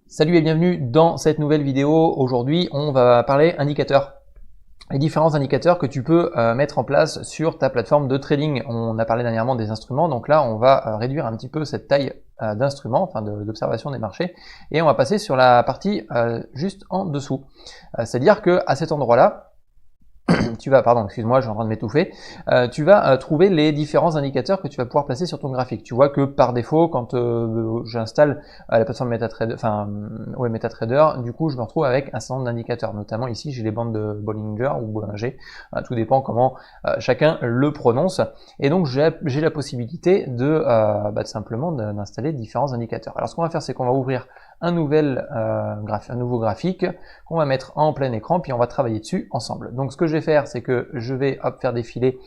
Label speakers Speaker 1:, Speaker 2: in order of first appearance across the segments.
Speaker 1: Salut et bienvenue dans cette nouvelle vidéo. Aujourd'hui, on va parler indicateurs. Les différents indicateurs que tu peux mettre en place sur ta plateforme de trading. On a parlé dernièrement des instruments, donc là on va réduire un petit peu cette taille d'instruments, enfin d'observation des marchés, et on va passer sur la partie juste en dessous. C'est-à-dire que à cet endroit-là, tu vas, pardon, excuse-moi, je suis en train de m'étouffer, tu vas trouver les différents indicateurs que tu vas pouvoir placer sur ton graphique. Tu vois que par défaut, quand j'installe la plateforme MetaTrader, MetaTrader, du coup, je me retrouve avec un certain nombre d'indicateurs. Notamment ici, j'ai les bandes de Bollinger ou Bollinger, tout dépend comment chacun le prononce. Et donc, j'ai la possibilité de simplement d'installer différents indicateurs. Alors, ce qu'on va faire, c'est qu'on va ouvrir un nouveau graphique qu'on va mettre en plein écran, puis on va travailler dessus ensemble. Donc ce que je vais faire, c'est que je vais faire défiler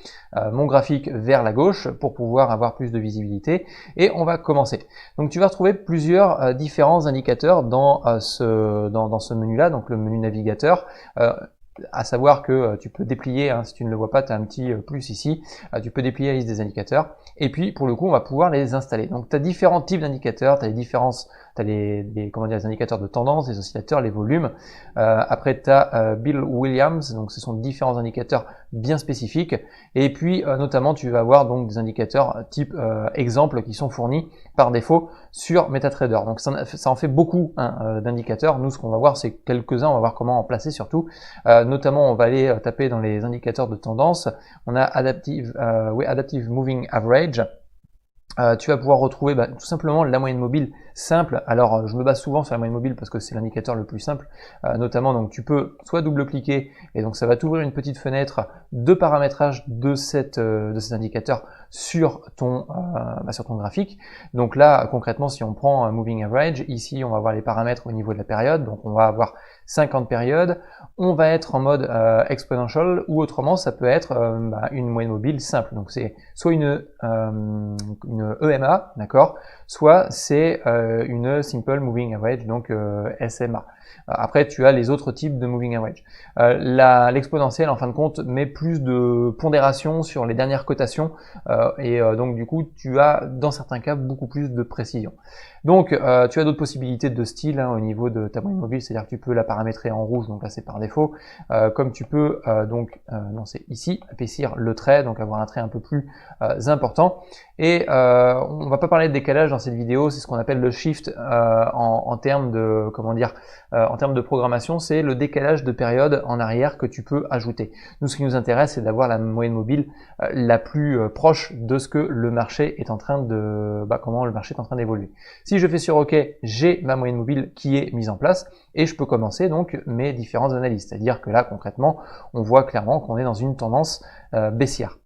Speaker 1: mon graphique vers la gauche pour pouvoir avoir plus de visibilité, et on va commencer. Donc tu vas retrouver plusieurs différents indicateurs dans ce menu-là, donc le menu navigateur. À savoir que tu peux déplier, si tu ne le vois pas, tu as un petit plus ici, tu peux déplier la liste des indicateurs, et puis pour le coup on va pouvoir les installer. Donc tu as différents types d'indicateurs, tu as les indicateurs de tendance, les oscillateurs, les volumes. Après tu as Bill Williams, donc ce sont différents indicateurs bien spécifiques, et puis notamment tu vas avoir donc des indicateurs type exemple qui sont fournis par défaut sur MetaTrader. Donc ça en fait beaucoup d'indicateurs. Nous ce qu'on va voir c'est quelques-uns, on va voir comment en placer surtout. Notamment on va aller taper dans les indicateurs de tendance. On a Adaptive Moving Average. Tu vas pouvoir retrouver tout simplement la moyenne mobile simple. Alors je me base souvent sur la moyenne mobile parce que c'est l'indicateur le plus simple. Notamment donc tu peux soit double-cliquer et donc ça va t'ouvrir une petite fenêtre de paramétrage de cet indicateur sur ton graphique. Donc là concrètement si on prend Moving Average, ici on va voir les paramètres au niveau de la période. Donc on va avoir 50 périodes. On va être en mode exponential, ou autrement ça peut être une moyenne mobile simple. Donc c'est soit une EMA, d'accord, soit c'est une Simple Moving Average, donc SMA. Après, tu as les autres types de Moving Average. L'exponentielle, en fin de compte, met plus de pondération sur les dernières cotations, donc du coup, tu as, dans certains cas, beaucoup plus de précision. Donc, tu as d'autres possibilités de style au niveau de ta moyenne mobile, c'est-à-dire que tu peux la paramétrer en rouge, donc là c'est par défaut, comme tu peux non c'est ici, épaissir le trait, donc avoir un trait un peu plus important. Et on va pas parler de décalage dans cette vidéo, c'est ce qu'on appelle le shift en termes de en termes de programmation, c'est le décalage de période en arrière que tu peux ajouter. Nous, ce qui nous intéresse, c'est d'avoir la moyenne mobile la plus proche de ce que le marché est en train de comment le marché est en train d'évoluer. Si je fais sur OK, j'ai ma moyenne mobile qui est mise en place et je peux commencer donc mes différentes analyses. C'est-à-dire que là, concrètement, on voit clairement qu'on est dans une tendance baissière.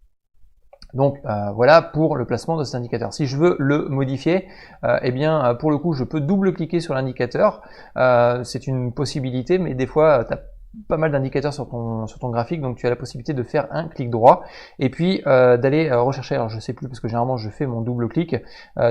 Speaker 1: Donc voilà pour le placement de cet indicateur. Si je veux le modifier, pour le coup je peux double-cliquer sur l'indicateur. C'est une possibilité, mais des fois tu as pas mal d'indicateurs sur ton graphique, donc tu as la possibilité de faire un clic droit et puis d'aller rechercher, alors je sais plus parce que généralement je fais mon double clic,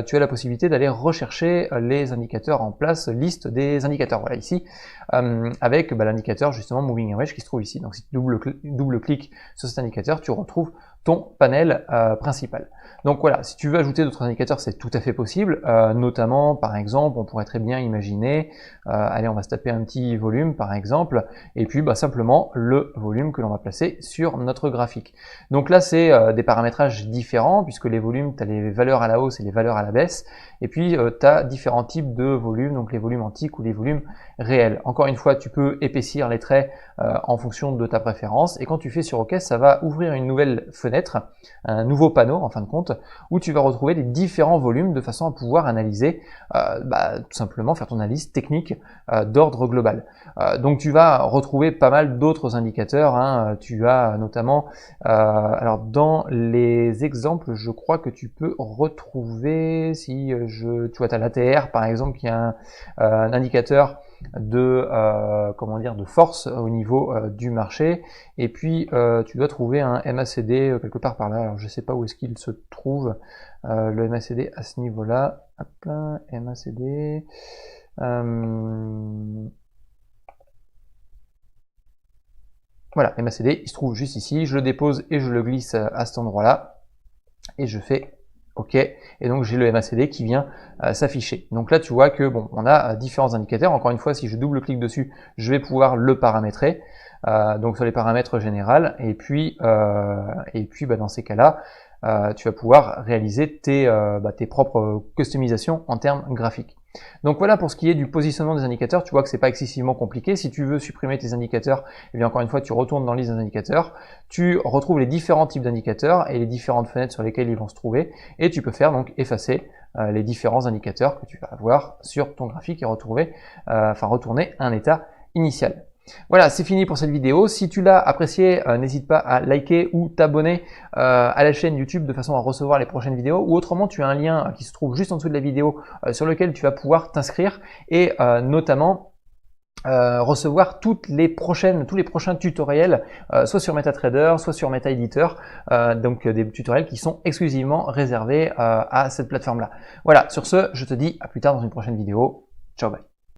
Speaker 1: tu as la possibilité d'aller rechercher les indicateurs en place, liste des indicateurs, voilà ici, avec l'indicateur justement Moving Average qui se trouve ici. Donc si tu double cliques sur cet indicateur, tu retrouves ton panel principal. Donc voilà, si tu veux ajouter d'autres indicateurs, c'est tout à fait possible, notamment par exemple, on pourrait très bien imaginer, allez on va se taper un petit volume par exemple, et puis simplement le volume que l'on va placer sur notre graphique. Donc là c'est des paramétrages différents, puisque les volumes, tu as les valeurs à la hausse et les valeurs à la baisse, et puis tu as différents types de volumes, donc les volumes antiques ou les volumes réels. Encore une fois, tu peux épaissir les traits en fonction de ta préférence, et quand tu fais sur OK, ça va ouvrir une nouvelle fenêtre, un nouveau panneau en fin de compte, où tu vas retrouver les différents volumes de façon à pouvoir analyser, tout simplement faire ton analyse technique d'ordre global. Donc tu vas retrouver pas mal d'autres indicateurs, tu as notamment, alors dans les exemples, je crois que tu peux retrouver, si tu vois, tu as l'ATR par exemple, qui est un indicateur de de force au niveau du marché, et puis tu dois trouver un MACD quelque part par là. Alors je sais pas où est-ce qu'il se trouve le MACD à ce niveau là. Hop là, MACD voilà, MACD il se trouve juste ici, je le dépose et je le glisse à cet endroit là et je fais OK, et donc j'ai le MACD qui vient s'afficher. Donc là, tu vois que bon, on a différents indicateurs. Encore une fois, si je double-clique dessus, je vais pouvoir le paramétrer. Donc sur les paramètres généraux, et puis dans ces cas-là, tu vas pouvoir réaliser tes propres customisations en termes graphiques. Donc voilà pour ce qui est du positionnement des indicateurs. Tu vois que c'est pas excessivement compliqué. Si tu veux supprimer tes indicateurs, eh bien encore une fois, tu retournes dans la liste des indicateurs, tu retrouves les différents types d'indicateurs et les différentes fenêtres sur lesquelles ils vont se trouver, et tu peux faire donc effacer les différents indicateurs que tu vas avoir sur ton graphique et retourner un état initial. Voilà, c'est fini pour cette vidéo. Si tu l'as apprécié, n'hésite pas à liker ou t'abonner à la chaîne YouTube de façon à recevoir les prochaines vidéos, ou autrement tu as un lien qui se trouve juste en dessous de la vidéo sur lequel tu vas pouvoir t'inscrire et notamment recevoir tous les prochains tutoriels, soit sur MetaTrader, soit sur MetaEditor, donc des tutoriels qui sont exclusivement réservés à cette plateforme-là. Voilà, sur ce, je te dis à plus tard dans une prochaine vidéo. Ciao, bye.